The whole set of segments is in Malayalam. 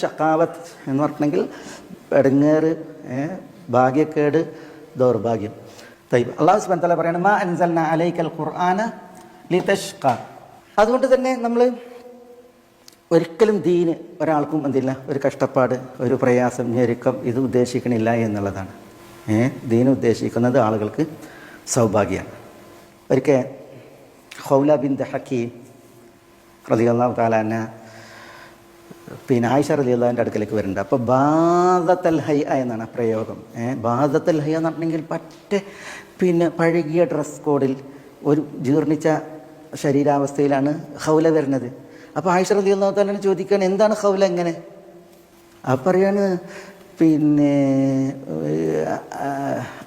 ഷക്കാവത്ത് എന്ന് പറഞ്ഞിട്ടുണ്ടെങ്കിൽ എടങ്ങേറ്, ഭാഗ്യക്കേട്, ദൗർഭാഗ്യം. അല്ലാഹു സുബ്ഹാനഹു വ തആല പറയാണ് മാ അൻസൽനാ അലൈക്കൽ ഖുർആന ലിതഷ്ഖ. അതുകൊണ്ട് തന്നെ നമ്മൾ ഒരിക്കലും ദീന് ഒരാൾക്കും എന്തില്ല, ഒരു കഷ്ടപ്പാട്, ഒരു പ്രയാസം, ഞെരുക്കം ഇത് ഉദ്ദേശിക്കണില്ല എന്നുള്ളതാണ്. ദീന് ഉദ്ദേശിക്കുന്നത് ആളുകൾക്ക് സൗഭാഗ്യമാണ്. ഒരിക്കൽ ഖൗല ബിൻത് ഹക്കീം റളിയല്ലാഹു തആല അൻഹ ആയിഷ റളിയല്ലാഹുവിൻ്റെ അടുക്കലേക്ക് വരുന്നുണ്ട്. അപ്പോൾ ബാദത്തൽ ഹൈഅ എന്നാണ് പ്രയോഗം. ബാദത്തൽ ഹൈഅ എന്ന് പറഞ്ഞിട്ടുണ്ടെങ്കിൽ പറ്റ പഴകിയ ഡ്രസ് കോഡിൽ ഒരു ജീർണിച്ച ശരീരാവസ്ഥയിലാണ് ഖൗല വരുന്നത്. അപ്പോൾ ആയിഷ റളിയല്ലാഹു തആല ചോദിക്കുകയാണ്, എന്താണ് ഖൗല എങ്ങനെ? അപ്പോൾ പറയാണ്,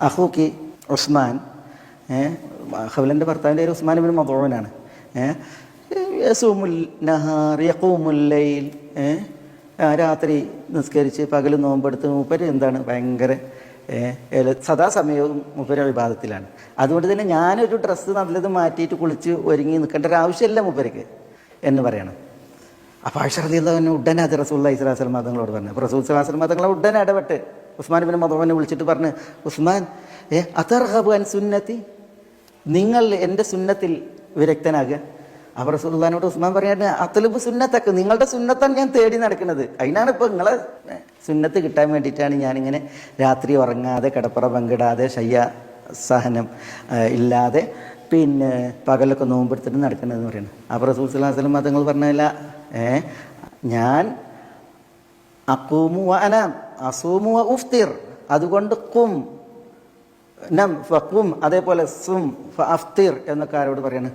അഹൂക്കി ഉസ്മാൻ, ഖൗലൻ്റെ ഭർത്താവിൻ്റെ പേര് ഉസ്മാൻ ഇബ്നു മദ്ഊനാണ്. യസൂമുൽ നഹാർ യഖൂമുൽ ലൈൽ, രാത്രി നിസ്കരിച്ച് പകൽ നോമ്പെടുത്ത് മൂപ്പര് എന്താണ് ഭയങ്കര സദാസമയവും മൂപ്പര് വിവാദത്തിലാണ്. അതുകൊണ്ട് തന്നെ ഞാനൊരു ഡ്രസ്സ് നല്ലത് മാറ്റിയിട്ട് കുളിച്ച് ഒരുങ്ങി നിൽക്കേണ്ട ഒരു ആവശ്യമില്ല മൂപ്പർക്ക് എന്ന് പറയണം. അപ്പോൾ ആയിഷ റളിയല്ലാഹു അൻഹ ഉടനെ അത് റസൂലുള്ളാഹി സ്വല്ലല്ലാഹു അലൈഹി വസല്ലം തങ്ങളോട് പറഞ്ഞു. അപ്പോൾ റസൂൽ സ്വല്ലല്ലാഹു അലൈഹി വസല്ലം തങ്ങൾ ഉടനെ ഇടപെട്ട് ഉസ്മാൻ ഇബ്നു മദ്ഊനെ വിളിച്ചിട്ട് പറഞ്ഞു, ഉസ്മാൻ അതർഗബു അൻ സുന്നത്തി, നിങ്ങൾ എൻ്റെ സുന്നത്തിൽ വിരക്തനാകുക. അപ്പോൾ റസൂലുള്ളാഹിനോട് ഉസ്മാൻ പറയാണ്, അത്ലബു സുന്നത്തക്ക്, നിങ്ങളുടെ സുന്നത്താണ് ഞാൻ തേടി നടക്കുന്നത്. അതിനാണ് ഇപ്പോൾ നിങ്ങളെ സുന്നത്ത് കിട്ടാൻ വേണ്ടിയിട്ടാണ് ഞാനിങ്ങനെ രാത്രി ഉറങ്ങാതെ കിടപ്പറ പങ്കിടാതെ ശയ്യ സഹനം ഇല്ലാതെ പകലൊക്കെ നോമ്പെടുത്തിട്ട് നടക്കണമെന്ന് പറയുന്നത്. അപ്പോൾ റസൂൽ സ്വല്ലല്ലാഹു അലൈഹി വസല്ലം തങ്ങൾ പറഞ്ഞില്ല, ഞാൻ അഖൂമു വ അനാം അസൂമു വ ഉഫ്തിർ, അതുകൊണ്ട് ഖും നം ഫഖും, അതേപോലെ സും ഫഅഫ്തിർ എന്നൊക്കെ ആരോട് പറയാണ്?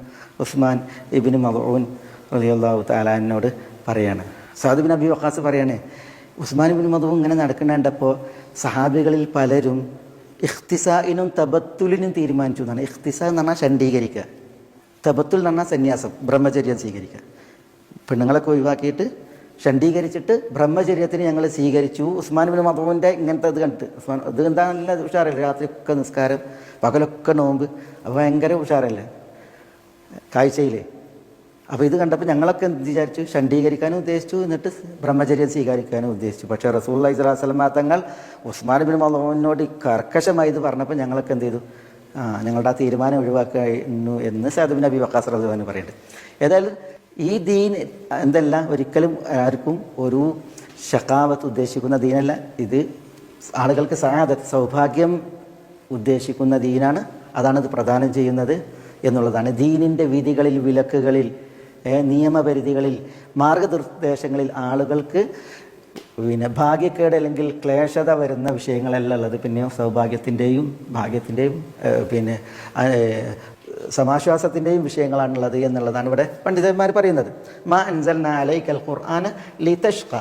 ഉസ്മാൻ ഇബ്നു മദ്ഊൻ റളിയല്ലാഹു തആല അൻഹുവിനോട് പറയാണ്. സഅദ് ബിൻ അബി വഖാസ് പറയാണ്, ഉസ്മാൻ ഇബ്നു മദ്ഊൻ ഇങ്ങനെ നടക്കുന്നുണ്ടപ്പോൾ സഹാബികളിൽ പലരും ഇഖ്തിസാഇനും തബത്തുലിനും തീരുമാനിച്ചു എന്നാണ്. ഇഖ്തിസാ എന്ന് പറഞ്ഞാൽ ഷണ്ഡീകരിക്കുക, തബത്തുൽ എന്ന് പറഞ്ഞാൽ സന്യാസം, ബ്രഹ്മചര്യം സ്വീകരിക്കുക. പെണ്ണുങ്ങളൊക്കെ ഒഴിവാക്കിയിട്ട് ഷണ്ഡീകരിച്ചിട്ട് ബ്രഹ്മചര്യത്തിന് ഞങ്ങൾ സ്വീകരിച്ചു. ഉസ്മാൻ ഇബ്നു മദ്ഊൻ്റെ ഇങ്ങനത്തെ ഇത് കണ്ടിട്ട് ഉസ്മാൻ ഇത് എന്താ നല്ല ഉഷാറല്ലേ, രാത്രിയൊക്കെ നിസ്കാരം പകലൊക്കെ നോമ്പ്, അപ്പോൾ ഭയങ്കര ഉഷാറല്ലേ കാഴ്ചയിൽ. അപ്പോൾ ഇത് കണ്ടപ്പോൾ ഞങ്ങളൊക്കെ എന്ത് വിചാരിച്ചു, ഷണ്ഡീകരിക്കാനും ഉദ്ദേശിച്ചു, എന്നിട്ട് ബ്രഹ്മചര്യം സ്വീകരിക്കാനും ഉദ്ദേശിച്ചു. പക്ഷേ റസൂലുള്ളാഹി സ്വല്ലല്ലാഹു അലൈഹി വസല്ലം തങ്ങൾ ഉസ്മാൻ ഇബ്നു മദ്ഊനോട് കർക്കശമായി ഇത് പറഞ്ഞപ്പോൾ ഞങ്ങളൊക്കെ എന്ത് ചെയ്തു, ഞങ്ങളുടെ ആ തീരുമാനം ഒഴിവാക്കുന്നു എന്ന് സഅദ് ബിൻ അബി വഖാസ് റളിയല്ലാഹു അൻഹു പറയുന്നുണ്ട്. ഏതായാലും ഈ ദീൻ എന്തല്ല, ഒരിക്കലും ആർക്കും ഒരു ഷഖാവത്ത് ഉദ്ദേശിക്കുന്ന ദീനല്ല. ഇത് ആളുകൾക്ക് സഅദത്ത്, സൗഭാഗ്യം ഉദ്ദേശിക്കുന്ന ദീനാണ്. അതാണിത് പ്രദാനം ചെയ്യുന്നത് എന്നുള്ളതാണ്. ദീനിൻ്റെ വിധികളിൽ, വിലക്കുകളിൽ, നിയമപരിധികളിൽ, മാർഗനിർദ്ദേശങ്ങളിൽ ആളുകൾക്ക് ഭാഗ്യക്കേട് അല്ലെങ്കിൽ ക്ലേശത വരുന്ന വിഷയങ്ങളല്ല ഉള്ളത്. പിന്നെ സൗഭാഗ്യത്തിൻ്റെയും ഭാഗ്യത്തിൻ്റെയും സമാശ്വാസത്തിൻ്റെയും വിഷയങ്ങളാണുള്ളത് എന്നുള്ളതാണ് ഇവിടെ പണ്ഡിതന്മാർ പറയുന്നത്. മാ അൻസൽനാ അലൈക്കൽ ഖുർആന ലിതഷ്ഖ.